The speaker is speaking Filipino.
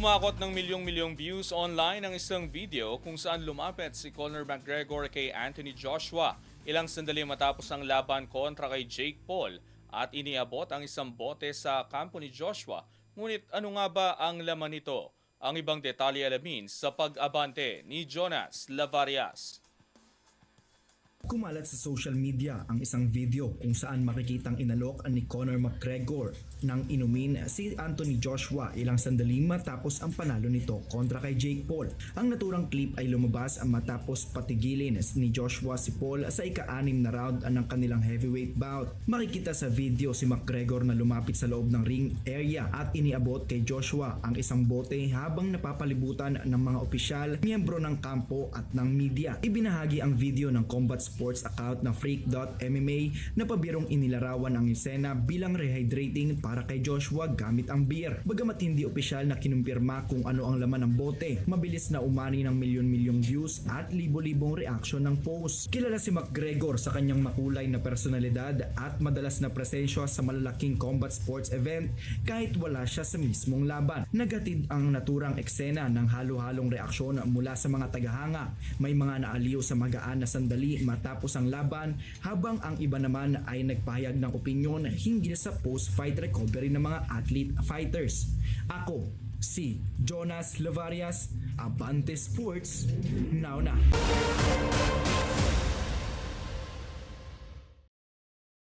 Kumakot ng milyong-milyong views online ang isang video kung saan lumapit si Conor McGregor kay Anthony Joshua ilang sandali matapos ang laban kontra kay Jake Paul at iniabot ang isang bote sa kampo ni Joshua. Ngunit ano nga ba ang laman nito? Ang ibang detalye alamin sa pag-abante ni Jonas Lavarias. Kumalat sa social media ang isang video kung saan makikitang inalok ni Conor McGregor nang inumin si Anthony Joshua ilang sandali matapos ang panalo nito kontra kay Jake Paul. Ang naturang clip ay lumabas matapos patigilin ni Joshua si Paul sa ika-6 na round ng kanilang heavyweight bout. Makikita sa video si McGregor na lumapit sa loob ng ring area at iniabot kay Joshua ang isang bote habang napapalibutan ng mga opisyal, miyembro ng kampo at ng media. Ibinahagi ang video ng Combat Sports account na Freak.MMA na pabirong inilarawan ang eksena bilang rehydrating para kay Joshua gamit ang beer. Bagamat hindi opisyal na kinumpirma kung ano ang laman ng bote, mabilis na umani ng milyon-milyong views at libo-libong reaksyon ng post. Kilala si McGregor sa kanyang makulay na personalidad at madalas na presensya sa malalaking combat sports event kahit wala siya sa mismong laban. Nagatid ang naturang eksena ng halo-halong reaksyon mula sa mga tagahanga. May mga naaliw sa magaan na sandali matapos ang laban habang ang iba naman ay nagpahayag ng opinyon hinggil sa post-fight recovery ng mga athlete fighters. Ako, si Jonas Lavarias, Abante Sports, now na!